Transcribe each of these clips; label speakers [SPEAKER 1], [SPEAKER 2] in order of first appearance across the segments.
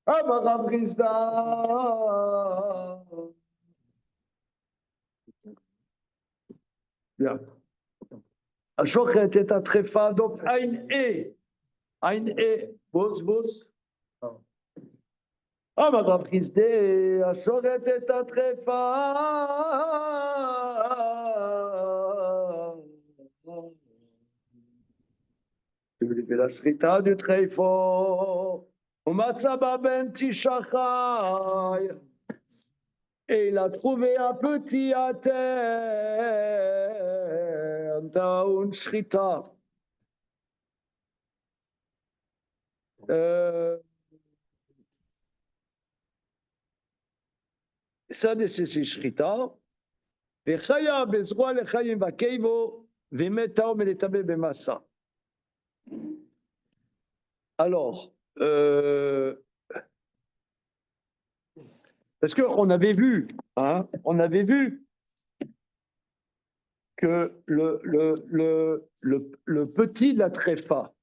[SPEAKER 1] Rav Rizda. Bien. Ashochet est un tréfa, donc Ain E. Ain E. Bos. Rav Rizda. Ashochet est un tréfa. La shrita du tréfo. Umatzaba ben Tishachai. Et il a trouvé un petit à terre dans une shrita. Ça nécessite shrita. Vechaya bezroa lechayim vakeivo vemeta omeletabe bemassa. Alors, parce qu'on avait vu, on avait vu que le petit de la tréfa,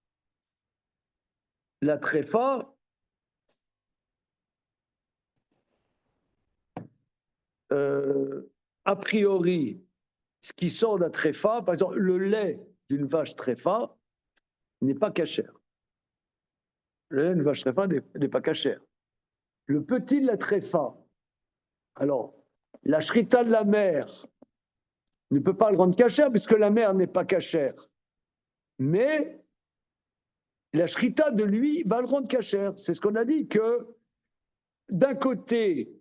[SPEAKER 1] a priori, ce qui sort de la tréfa, par exemple, le lait d'une vache tréfa n'est pas cachère. Le lait d'une vache tréfa n'est pas cachère. Le petit de la tréfa, alors, la shrita de la mère ne peut pas le rendre cachère puisque la mère n'est pas cachère. Mais la shrita de lui va le rendre cachère. C'est ce qu'on a dit, que d'un côté,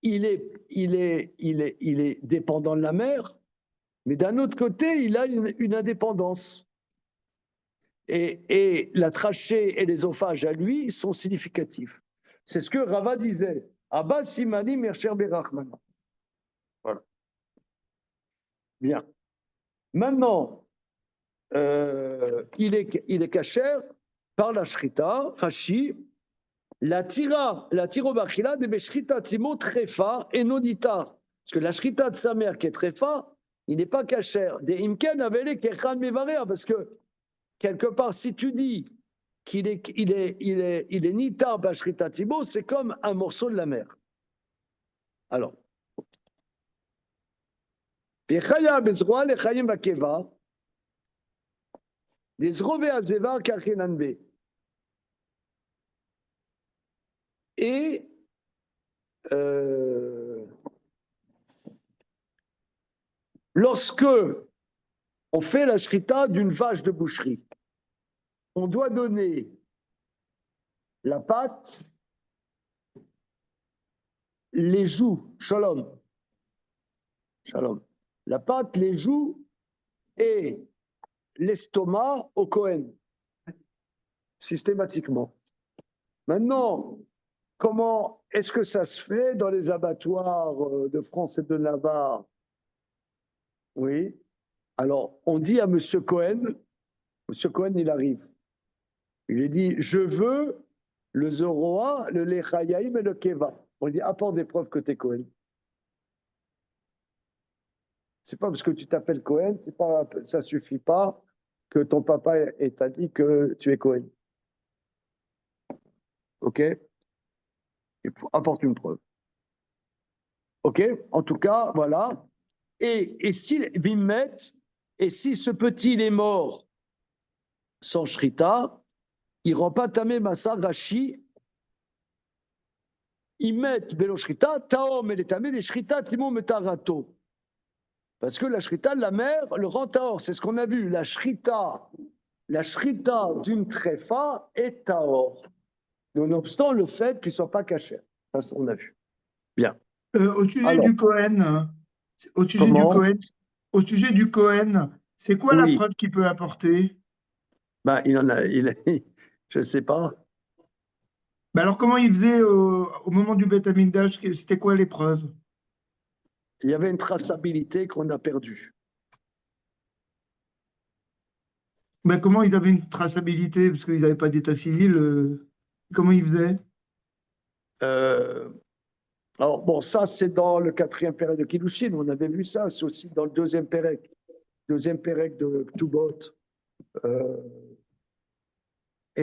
[SPEAKER 1] il est dépendant de la mère, mais d'un autre côté, il a une indépendance. Et la trachée et l'ésophage à lui sont significatifs. C'est ce que Rava disait. Abba Simani Mercher Berachman. Voilà. Bien. Maintenant, il est cachère par la shrita, Rashi, la tiro bachila de beshrita timo trefa et nodita. Parce que la shrita de sa mère qui est trefa, il n'est pas cachère. Des imken avele kechan mevarea. Parce que quelque part, si tu dis qu'il est nita bashrita timo, c'est comme un morceau de la mer. Alors, vechaya bezroa lechayim vakeva. Des rove azeva kachenanbe. Et lorsque on fait la shrita d'une vache de boucherie, on doit donner la pâte, les joues, shalom, la pâte, les joues et l'estomac au Kohen, systématiquement. Maintenant, comment est-ce que ça se fait dans les abattoirs de France et de Navarre? Oui. Alors, on dit à M. Cohen, il arrive. Il lui dit, je veux le Zoroa, le Lechayaim et le Keva. On lui dit, apporte des preuves que tu es Cohen. C'est pas parce que tu t'appelles Cohen, ça suffit pas que ton papa t'a dit que tu es Cohen. Ok? Il faut apporter une preuve. Ok? En tout cas, voilà. Et si ce petit il est mort sans shrita, il rend pas tamé massa rashi. Ils mettent belo shrita, taom et les tamé des shrita timo metarato. Parce que la shrita de la mère le rend taor. C'est ce qu'on a vu. La shrita d'une tréfa est taor. Nonobstant le fait qu'il ne soit pas caché. Ça, on a vu. Bien.
[SPEAKER 2] Au sujet du Cohen, c'est quoi la preuve qu'il peut apporter?
[SPEAKER 1] Ben, je ne sais pas.
[SPEAKER 2] Ben alors, comment il faisait au moment du Beth Amikdash? C'était quoi les preuves?
[SPEAKER 1] Il y avait une traçabilité qu'on a perdue.
[SPEAKER 2] Ben, comment ils avaient une traçabilité? Parce qu'ils n'avaient pas d'état civil. Comment ils faisaient?
[SPEAKER 1] Alors, bon, ça, c'est dans le 4e pérec de Kiddushin. On avait vu ça. C'est aussi dans le 2e pérec. 2e pérec de Ktubot.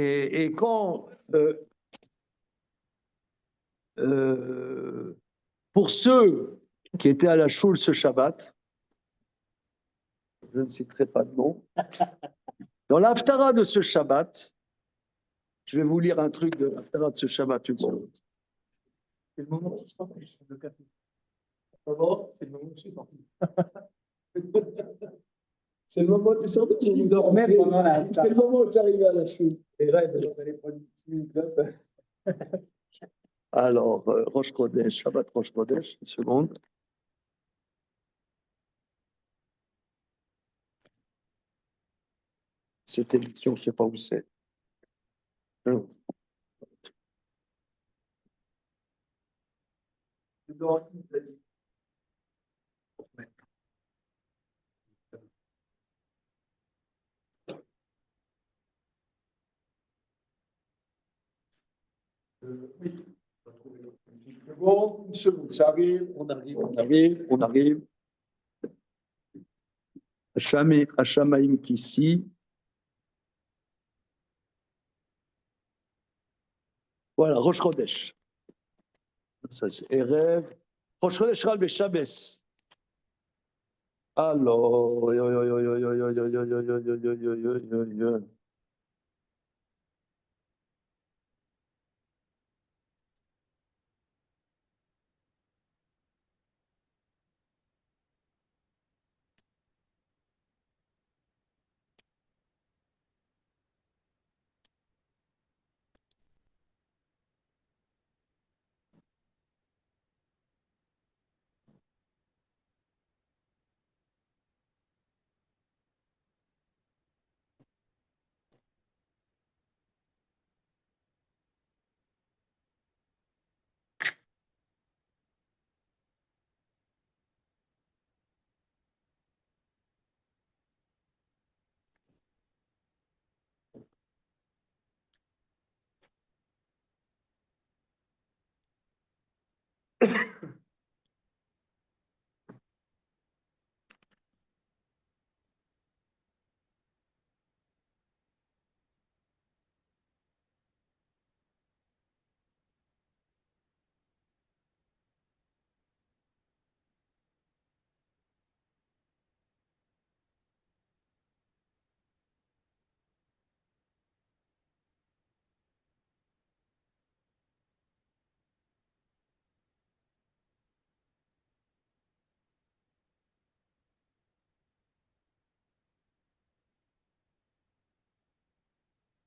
[SPEAKER 1] Et quand, pour ceux qui étaient à la choule ce Shabbat, je ne citerai pas de nom, dans l'Haftara de ce Shabbat, je vais vous lire un truc de l'Haftara de ce Shabbat.
[SPEAKER 3] C'est le moment où je suis sorti, le café. C'est le moment où je suis sorti.
[SPEAKER 1] C'est le moment où tu es sorti, je dormais pendant la. C'est le moment où tu es arrivé à la choule.
[SPEAKER 3] Et là, on allait prendre une petite clope.
[SPEAKER 1] Alors, Rosh Chodesh, Shabbat Rosh Chodesh, une seconde. Cette émission, je ne sais pas où c'est. Oui. Bon, une seconde, ça arrive, on arrive. Hachamaim Kissi. Voilà, Rosh Chodesh. Ça, c'est Erev. Rosh Chodesh Ral Beshabes. Alors,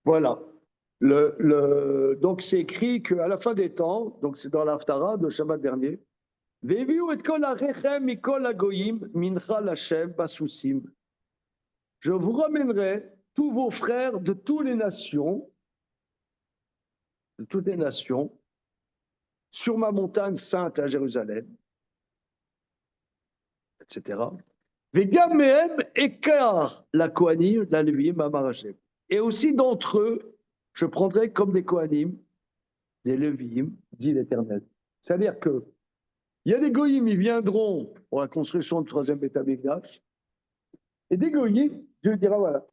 [SPEAKER 1] voilà. Donc, c'est écrit qu'à la fin des temps, donc c'est dans l'Haftara de Shabbat dernier, je vous ramènerai tous vos frères de toutes les nations, sur ma montagne sainte à Jérusalem, etc. Vegam mehem ekar la Kohanim, la Léviim, Amar Hashem. Et aussi d'entre eux, je prendrai comme des Kohanim, des Léviim, dit l'Éternel. C'est-à-dire que il y a des goyim, ils viendront pour la construction du troisième Beth Amikdash, et des goyim, Dieu dira voilà.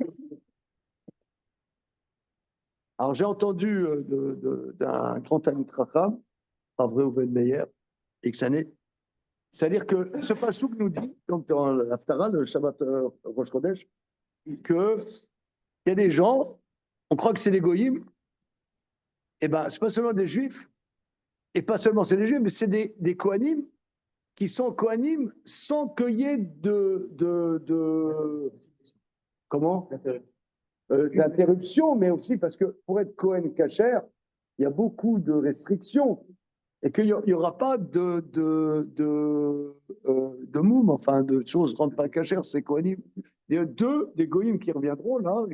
[SPEAKER 1] Alors j'ai entendu d'un grand ami Tracham, Avré Ouven Meyer, c'est-à-dire que ce pasouk nous dit, donc dans l'Haftara, le Shabbat Rosh Chodesh, qu'il y a des gens, on croit que c'est des goyim, et ben c'est pas seulement des juifs, et pas seulement c'est des juifs, mais c'est des kohanim qui sont kohanim sans qu'il y ait comment d'interruption, mais aussi parce que pour être Kohen kasher, il y a beaucoup de restrictions et qu'il n'y aura pas de moum, enfin de choses rentrent pas kasher, c'est kohanim. Il y a des goyim qui reviendront là,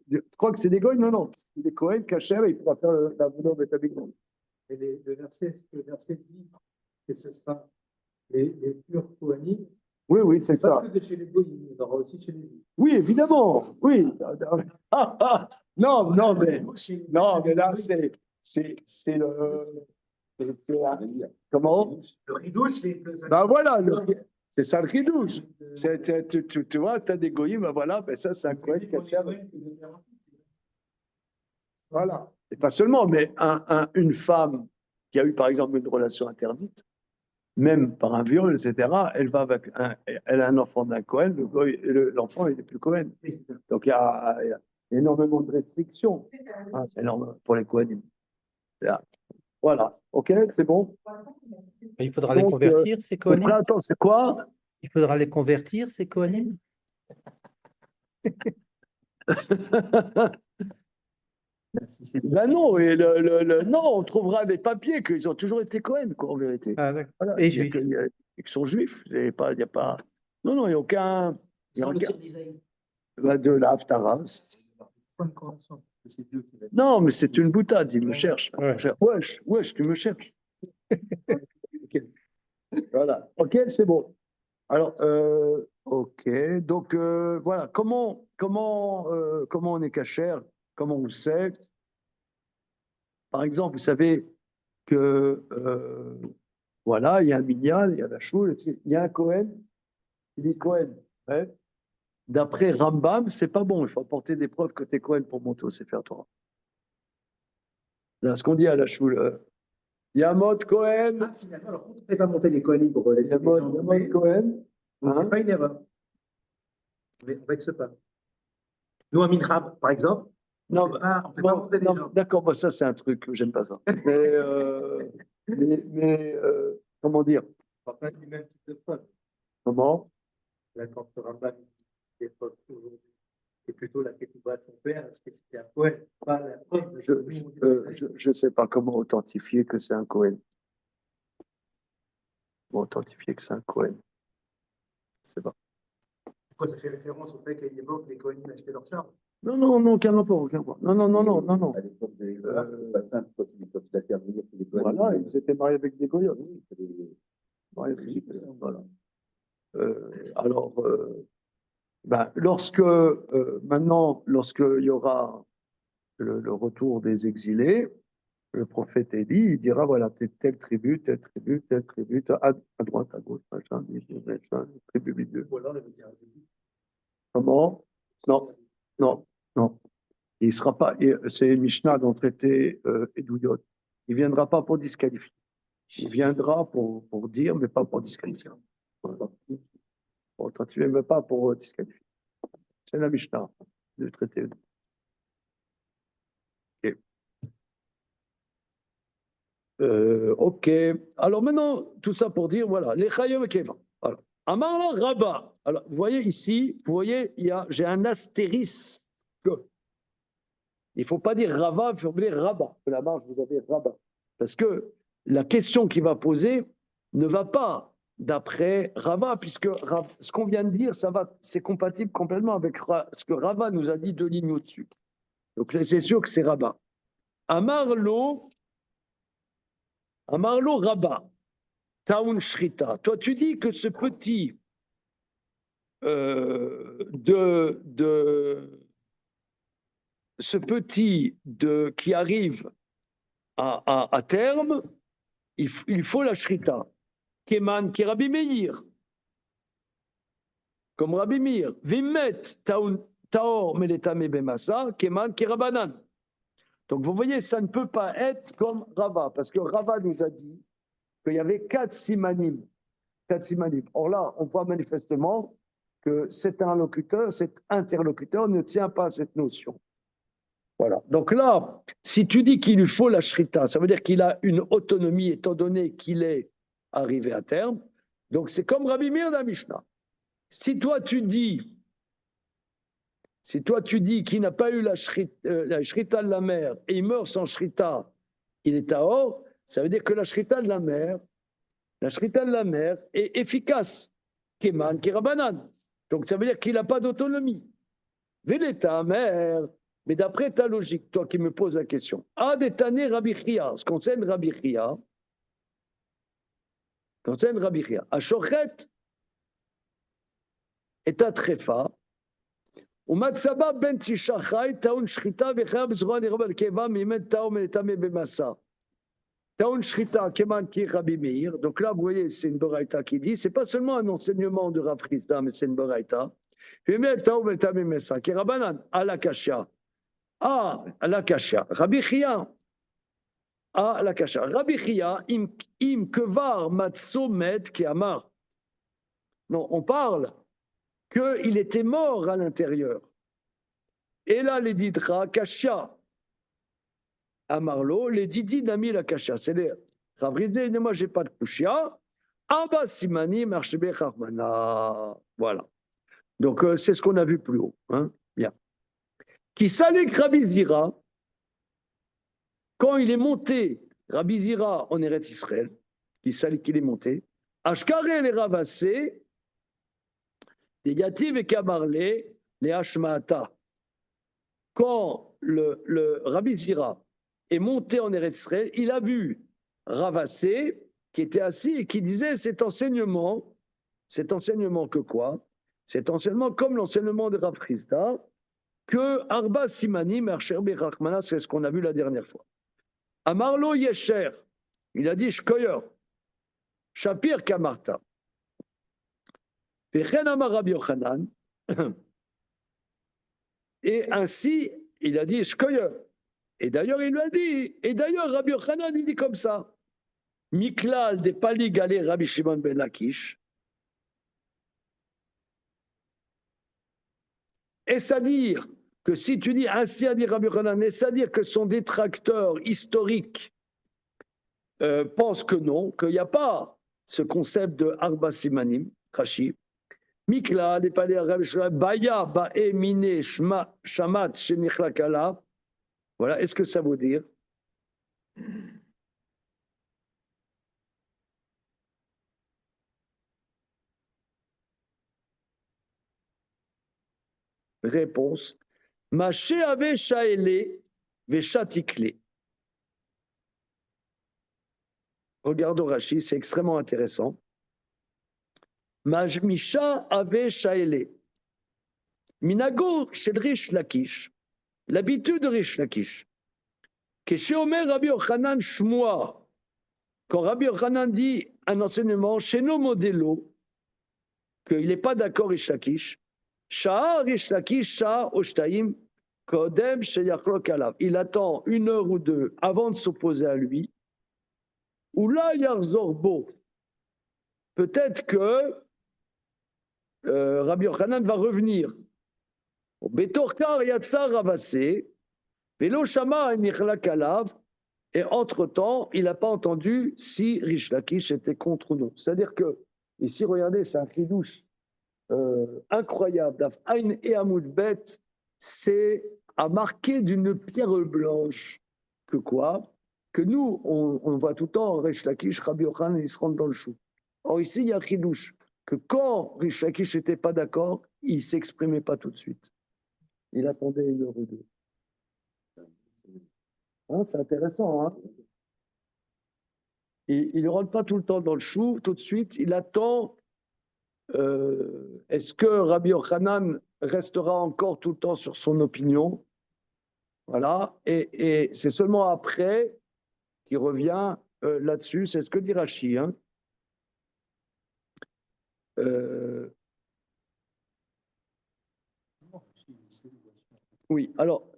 [SPEAKER 1] je crois que c'est des goyim, non, des Kohen kasher, il pourra faire la voûte bétabignon.
[SPEAKER 3] Et le verset dit que ce sera les purs Kohanim.
[SPEAKER 1] Oui, c'est ça.
[SPEAKER 3] Pas que de chez les goyim, il y en aura aussi chez les juifs.
[SPEAKER 1] Oui, évidemment, oui. Non, mais là, c'est comment?
[SPEAKER 3] Le ridouche,
[SPEAKER 1] Ben voilà, c'est ça le ridouche. Tu vois, tu as des goyim, ben voilà, ben ça, c'est un Kohen kasher. Voilà. Et pas seulement, mais une femme qui a eu, par exemple, une relation interdite, même par un viol, etc., elle a un enfant d'un Cohen, l'enfant, il n'est plus Cohen. Donc, il y a énormément de restrictions pour les Cohenim. Voilà. OK, c'est bon.
[SPEAKER 4] Il faudra les
[SPEAKER 1] Donc,
[SPEAKER 4] convertir, ces Kohanim.
[SPEAKER 1] attends, c'est quoi?
[SPEAKER 4] Il faudra les convertir, ces Kohanim.
[SPEAKER 1] Ben non, non, on trouvera des papiers qu'ils ont toujours été Cohen, quoi, en vérité.
[SPEAKER 4] Ah, d'accord.
[SPEAKER 1] Voilà.
[SPEAKER 4] Et
[SPEAKER 1] Il y a
[SPEAKER 4] juifs.
[SPEAKER 1] qu'ils sont juifs. Il y a pas. Non, non, il n'y a aucun. Il y a aucun... de la Haftara. Non, mais c'est une boutade, il me cherche.
[SPEAKER 4] Ouais.
[SPEAKER 1] Wesh, tu me cherches. Ok. Voilà. OK, c'est bon. Alors, OK. Donc, voilà. Comment on est cachère? Comment on le sait? Par exemple, vous savez que, voilà, il y a un minyan, il y a la choule, il y a un Cohen, il dit Cohen. Ouais. D'après Rambam, c'est pas bon. Il faut apporter des preuves que tu es Cohen pour monter au Sefer Torah. Là, ce qu'on dit à la choule, il y a un mode Cohen.
[SPEAKER 3] Ah, finalement, alors, on ne fait pas monter les Kohanim pour
[SPEAKER 1] Il y a un mode Cohen.
[SPEAKER 3] donc
[SPEAKER 1] Hein?
[SPEAKER 3] c'est pas une erreur. Mais on vexe pas. Nous, à Minrab, par exemple,
[SPEAKER 1] Non,
[SPEAKER 3] on ne fait pas monter les gens.
[SPEAKER 1] d'accord, bah, ça c'est un truc, j'aime pas ça. Comment dire?
[SPEAKER 3] On parle pas du même type de preuve.
[SPEAKER 1] Comment?
[SPEAKER 3] Là, quand le Rambam dit des preuves aujourd'hui, c'est plutôt la ketouba de son père, est-ce que c'était un Cohen, pas la preuve de
[SPEAKER 1] Je sais pas comment authentifier que c'est un Cohen. Comment authentifier que c'est un Cohen? Je sais pas.
[SPEAKER 3] Pourquoi ça fait référence au fait qu'à une époque, les Kohanim achetaient leur charme?
[SPEAKER 1] Non, aucun rapport, aucun rapport. Non.
[SPEAKER 5] À l'époque des Lévites, c'était pas simple quand il a fait venir tous les Kohanim.
[SPEAKER 1] Voilà, ils s'étaient mariés avec des goyotes.
[SPEAKER 5] Oui, il fallait-
[SPEAKER 1] Mariés avec des goyotes, voilà. Alors, ben, maintenant, lorsqu'il y aura le retour des exilés, le prophète Élie, il dira, voilà, telle tribu, à droite, à gauche, machin, tribu milieu.
[SPEAKER 3] Ou alors, il veut dire,
[SPEAKER 1] Comment? Non. Il sera pas, c'est Mishnah dans le traité Edouyot. Il ne viendra pas pour disqualifier. Il viendra pour dire, mais pas pour disqualifier. Voilà. Bon, toi, tu ne viens pas pour disqualifier. C'est la Mishnah du traité Edouyot. OK. OK. Alors maintenant, tout ça pour dire, voilà, les Chayim et Keva. Voilà. Amar la Rabba. Alors, vous voyez ici, j'ai un astérisque. Il ne faut pas dire Rava, il faut dire Rabba. La marge, vous avez Rabba. Parce que la question qu'il va poser ne va pas d'après Rava, puisque ce qu'on vient de dire, c'est compatible complètement avec ce que Rava nous a dit 2 lignes au-dessus. Donc c'est sûr que c'est Rabba. Amarlo Rabba, Taun Shrita. Toi, tu dis que ce petit qui arrive à terme, il faut la shrita. Keman qui Rabbi Meir. Comme Rabbi Meir. Vimet taor meletame bemasa, keman qui Rabbanan. Donc vous voyez, ça ne peut pas être comme Rava, parce que Rava nous a dit qu'il y avait 4 simanim. Or là, on voit manifestement que cet interlocuteur ne tient pas à cette notion. Voilà. Donc là, si tu dis qu'il lui faut la shrita, ça veut dire qu'il a une autonomie étant donné qu'il est arrivé à terme. Donc c'est comme Rabbi Meir dans la Mishnah. Si toi tu dis qu'il n'a pas eu la shrita de la mer et il meurt sans shrita, il est tahor, ça veut dire que la shrita de la mer est efficace. Keman, kirabanan. Donc ça veut dire qu'il n'a pas d'autonomie. Véleta mer. Mais d'après ta logique, toi qui me poses la question, Adetane Rabbi Chia, ce concerne Rabbi Chia, Ashochet et Atrefa, Umatsaba ben Tishachai, Taun Shrita, Vechab Zron et Robel Keva, Mimet Taum Metame Bemassa. Taun Shrita, Keman Ki Rabbi Meir. Donc là, vous voyez, c'est une Boraïta qui dit, c'est pas seulement un enseignement de Rav Chisda, mais c'est une Boraïta. Mimet Taum Metame Bemassa, qui Rabbanan, Alakashia. Ah, la kasha. Rabbi Chia. Ah, la kasha. Rabbi Chia, im kevar matzomet ki amar. Non, on parle qu'il était mort à l'intérieur. Et là, les didra kasha. Amarlo, les didi nami la kasha. C'est les Ravrizde, moi, j'ai pas de kushia. Abba simani marchebe charmana. Voilà. Donc, c'est ce qu'on a vu plus haut. Hein. Bien. Qui salue Rabbi Zira, quand il est monté, Rabbi Zira en Eretz Israël, qui salue qu'il est monté, Ashkare les Ravassé, des Yativ et Kabarle, les Hashmaata. Quand le Rabbi Zira est monté en Eretz Israël, il a vu Ravassé, qui était assis et qui disait cet enseignement que quoi? Cet enseignement, comme l'enseignement de Rav Chisda, que Arba Simani, Mercher Bechachmana, c'est ce qu'on a vu la dernière fois. Amarlo Yesher, il a dit Shkoyer, Shapir Kamarta. Vechen Amar Rabbi Yochanan, et ainsi, il a dit Shkoyer. Et d'ailleurs, il lui a dit, et d'ailleurs, Rabbi Yochanan, il dit comme ça. Miklal de Pali Galé Rabbi Shimon ben Lakish. Est-ce à dire que si tu dis ainsi a dit Rabbi Yochanan, est-ce à dire que son détracteur historique pense que non, qu'il n'y a pas ce concept de Arba Simanim, Rashi. Mikla, des palais arabes, Baya, Ba'e, Mine, Shamat, Shenichlakala. Voilà, est-ce que ça veut dire? Réponse. Maché avait Shaele, Veshatikle. Regardons Rashi, c'est extrêmement intéressant. Misha avait Shaele. Minago chez le Rish Lakish. L'habitude de Rish Lakish. Que chez Omer Rabbi Yochanan Shmoa. Quand Rabbi Yochanan dit un enseignement chez nos modélos, qu'il n'est pas d'accord Rish Lakish, Sha'a Rish Lakish, Sha'a Oshtaim, Kodem Sheyachlok Alav. Il attend 1 heure ou 2 avant de s'opposer à lui. Ou là, Yarzorbo. Peut-être que Rabbi Yochanan va revenir. Betorkar Yatsar Ravassé, Velo Shama Nichlak Alav, et entre-temps, il n'a pas entendu si Rish Lakish était contre ou non. C'est-à-dire que, ici, regardez, c'est un chidouche incroyable. Daf Ain et Hamoud Bet, c'est à marquer d'une pierre blanche que quoi? Que nous, on voit tout le temps Rish Lakish, Rabbi Yochanan, il se rentre dans le chou. Or ici, il y a un chidouche que quand Rish Lakish n'était pas d'accord, il ne s'exprimait pas tout de suite. Il attendait 1 heure ou 2. Hein, c'est intéressant. Hein, il ne rentre pas tout le temps dans le chou, tout de suite. Il attend. Est-ce que Rabbi Yochanan restera encore tout le temps sur son opinion? Voilà. Et c'est seulement après qu'il revient là-dessus. C'est ce que dit Rashi. Hein. Oui, alors,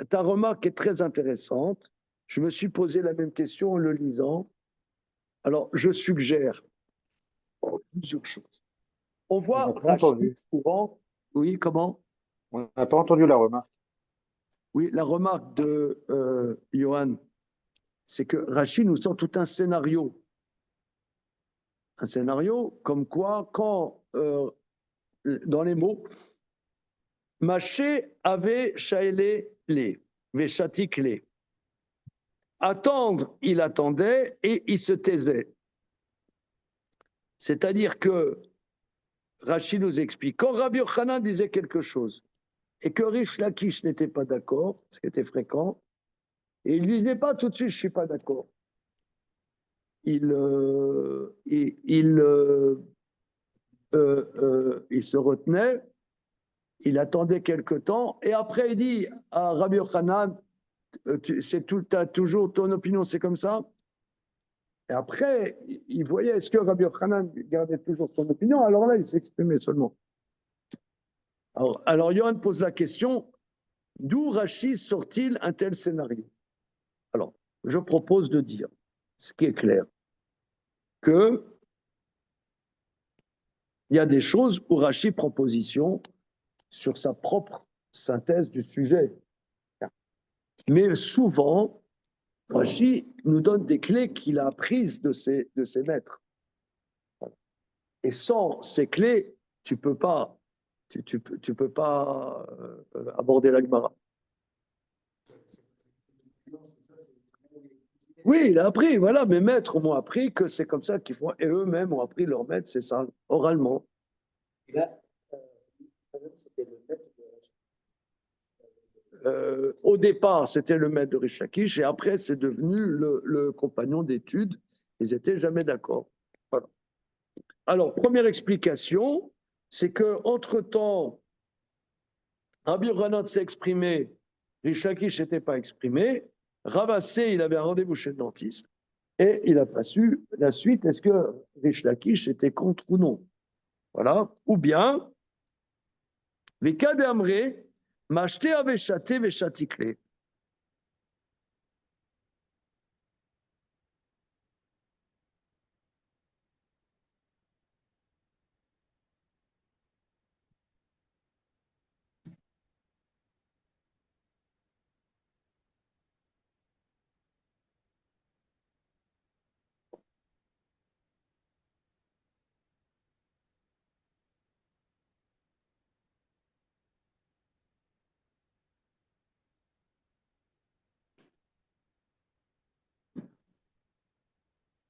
[SPEAKER 1] ta remarque est très intéressante. Je me suis posé la même question en le lisant. Alors, je suggère plusieurs choses. On voit Rashi souvent. Oui, comment?
[SPEAKER 6] On n'a pas entendu la remarque.
[SPEAKER 1] Oui, la remarque de Johan, c'est que Rashi nous sort tout un scénario. Un scénario comme quoi, quand, dans les mots, Maché avait Shaele les, Veshatik les. Attendre, il attendait et il se taisait. C'est-à-dire que Rashi nous explique, quand Rabbi Yochanan disait quelque chose et que Rish Lakish n'était pas d'accord, ce qui était fréquent, et il ne lui disait pas tout de suite, je ne suis pas d'accord. Il se retenait, il attendait quelque temps, et après il dit à Rabbi Yochanan, t'as toujours ton opinion, c'est comme ça? Et après, il voyait, est-ce que Rabbi Yochanan gardait toujours son opinion? Alors là, il s'exprimait seulement. Alors Johan pose la question, D'où Rachi sort-il un tel scénario? Alors, je propose de dire, ce qui est clair, que il y a des choses où Rachi prend position sur sa propre synthèse du sujet. Mais souvent, Rachi nous donne des clés qu'il a apprises de ses maîtres. Et sans ces clés, tu peux pas aborder la Gemara. Oui, il a appris, voilà, mes maîtres m'ont appris que c'est comme ça qu'ils font, et eux-mêmes ont appris leur maître, c'est ça, oralement.
[SPEAKER 3] Et là, c'était le maître
[SPEAKER 1] Au départ, c'était le maître de Rish Lakish, et après, c'est devenu le compagnon d'études. Ils n'étaient jamais d'accord. Voilà. Alors, première explication, c'est qu'entre-temps, Rabbi Yochanan s'est exprimé, Rish Lakish n'était pas exprimé, Ravassé, il avait un rendez-vous chez le dentiste, et il n'a pas su la suite, est-ce que Rish Lakish était contre ou non. Voilà. Ou bien, Vekad Amre, Mashte Aveshate Veshatikle.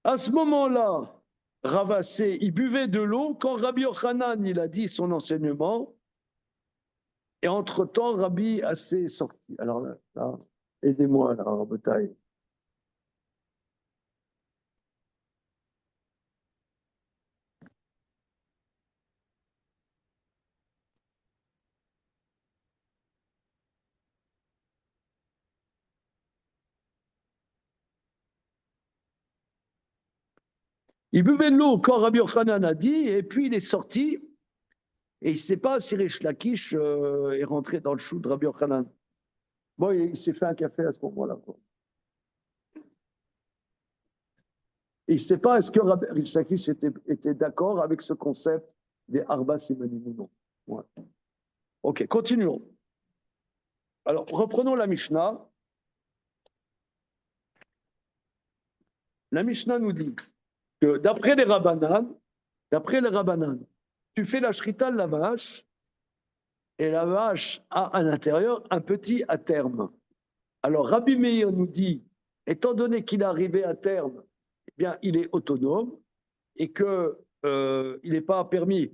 [SPEAKER 1] À ce moment-là, Ravassé, il buvait de l'eau quand Rabbi Yochanan, il a dit son enseignement. Et entre-temps, Rabbi Assé est sorti. Alors là aidez-moi là, en bataille. Il buvait de l'eau quand Rabbi Yochanan a dit, et puis il est sorti, et il ne sait pas si Rish Lakish est rentré dans le chou de Rabbi Yochanan. Bon, il s'est fait un café à ce moment-là. Et il ne sait pas est-ce que Rish Lakish était d'accord avec ce concept des Arba Simonim ou non. Ouais. Ok, continuons. Alors, reprenons la Mishnah. La Mishnah nous dit que d'après les Rabbanan, tu fais la shrita de la vache, et la vache a à l'intérieur un petit à terme. Alors Rabbi Meir nous dit, étant donné qu'il est arrivé à terme, eh bien il est autonome et que il n'est pas permis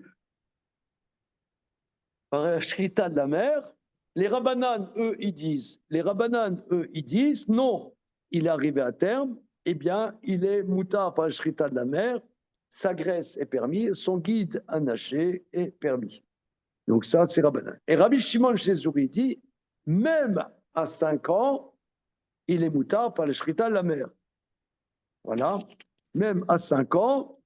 [SPEAKER 1] par la shrita de la mère. Les Rabbanan, eux, ils disent, non, il est arrivé à terme, eh bien il est moutar par la shrita de la mère, sa graisse est permise, son guide anaché est permis. Donc ça, c'est Rabbanan. Et Rabbi Shimon Chezouri dit, même à 5 ans, il est moutard par le shrita de la mère. Voilà. Même à 5 ans,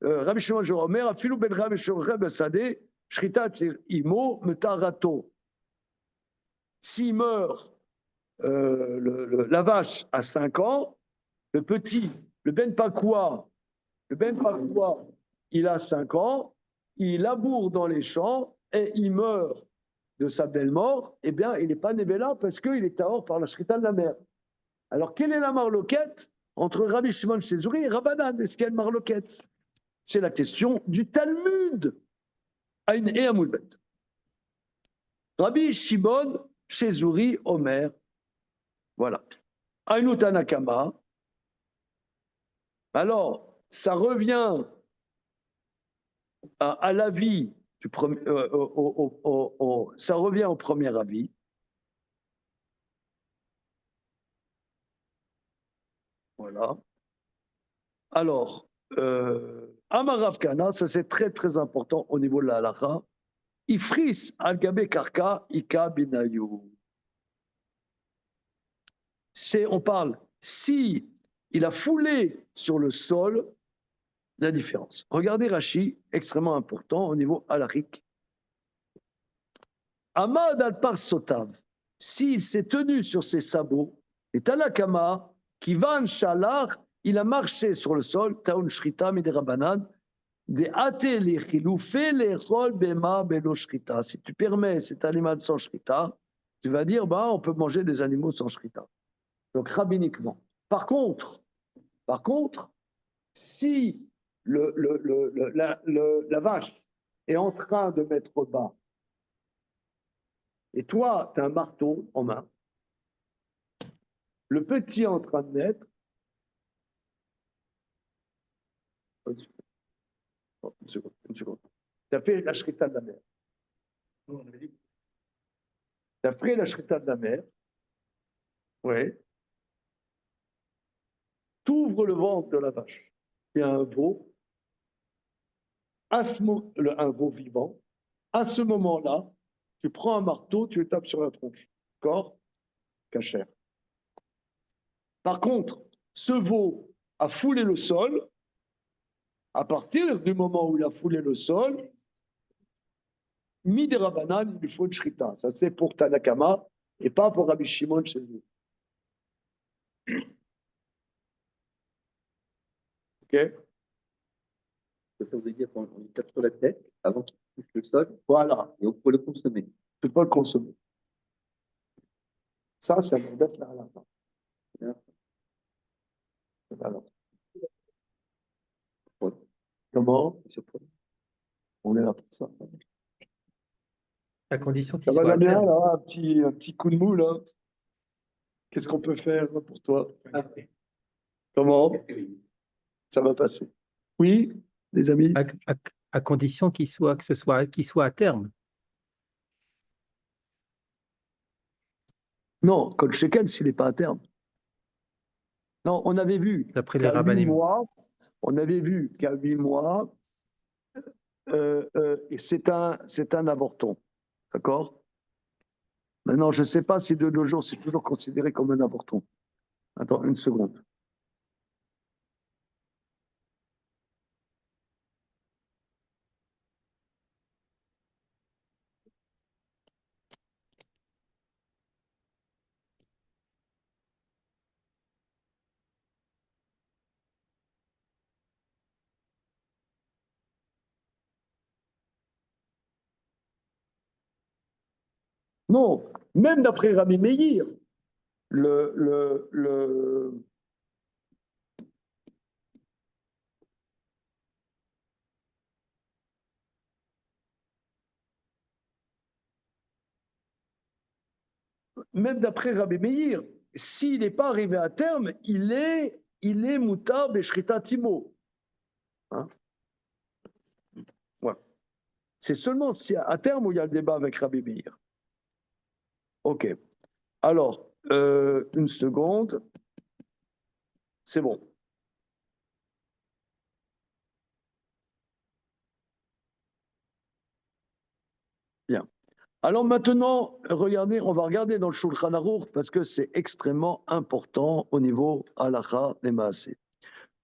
[SPEAKER 1] Rabbi Shimon Omer, afilou ben Rabbi Shimon Bessadeh, shrita imo metarato. S'il meurt la vache à 5 ans, le petit, le ben Pakoua, il a 5 ans, il laboure dans les champs et il meurt de sa belle mort, eh bien, il n'est pas Nebela parce qu'il est tahor par la shrita de la mère. Alors, quelle est la marloquette entre Rabbi Shimon Chezouri et Rabbanan? Est-ce qu'il y a une marloquette? C'est la question du Talmud. Aïn et Amoulbet. Rabbi Shimon Chezouri Omer. Voilà. Aïnou Tanakama. Alors, ça revient à l'avis du premier, ça revient au premier avis. Voilà. Alors, Amarav Kana, ça c'est très très important au niveau de la halakha. Ifris al-gabe karka ika binayu. On parle, si il a foulé sur le sol, la différence. Regardez Rashi, extrêmement important au niveau halakhique. Amad al-par sotav. s'il s'est tenu sur ses sabots, et Tanakama, qui va en Shalach, il a marché sur le sol, Taun Shrita, Miderabanan, des athées les chilou, fait les rôles bema belo shrita. Si tu permets cet animal sans shrita, tu vas dire, bah, on peut manger des animaux sans shrita. Donc, rabbiniquement. Par contre, si la vache est en train de mettre bas, et toi, tu as un marteau en main, le petit est en train de naître, une seconde. Tu as fait la shrita de la mère. Tu as fait la shrita de la mère. Oui. Tu ouvres le ventre de la vache. Il y a un veau. Un veau vivant. À ce moment-là, tu prends un marteau, tu le tapes sur la tronche. D'accord? Cachère. Par contre, ce veau a foulé le sol. À partir du moment où il a foulé le sol, Midera Banan, il lui faut une shrita. Ça, c'est pour Tanakama et pas pour Rabbi Shimon chez nous. Ok?
[SPEAKER 5] Ça veut dire qu'on lui tape sur la tête avant qu'il touche le sol
[SPEAKER 1] Voilà.
[SPEAKER 5] et on peut le consommer.
[SPEAKER 1] Tu ne peux pas le consommer. Ça, c'est un d'être là à la fin. Alors. Comment? On est là pour ça.
[SPEAKER 4] À condition qu'il
[SPEAKER 1] Ça va,
[SPEAKER 4] soit à
[SPEAKER 1] Damien,
[SPEAKER 4] terme.
[SPEAKER 1] là, un petit coup de mou, là. Qu'est-ce qu'on peut faire pour toi? Comment? Ça va passer. Oui, les amis?
[SPEAKER 4] À condition qu'il soit à terme.
[SPEAKER 1] Non, Kol Sheken, s'il n'est pas à terme. Non, on avait vu
[SPEAKER 4] D'après les
[SPEAKER 1] qu'à 8
[SPEAKER 4] rabbinim.
[SPEAKER 1] mois, et c'est un avorton. D'accord? Maintenant, je ne sais pas si de nos jours, c'est toujours considéré comme un avorton. Attends, une seconde. Non, même d'après Rabbi Meir, même d'après Rabbi Meir, s'il n'est pas arrivé à terme, il est moutar beshrita timo. Hein? Ouais. C'est seulement si à terme où il y a le débat avec Rabbi Meir. Ok. Alors, une seconde. C'est bon. Bien. Alors maintenant, regardez, on va regarder dans le Shulchan Aruch parce que c'est extrêmement important au niveau halacha les maaseh.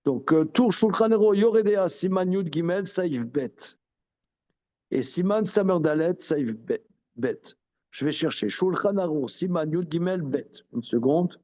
[SPEAKER 1] Donc, Tour Shulchan Aruch, Yoredea, Siman Yud Gimel, Saïf Bet. Et Siman Samer Dalet, Saïf Bet. Je vais chercher Shulchan Aruch, Siman Yud Gimel, Bet. Une seconde.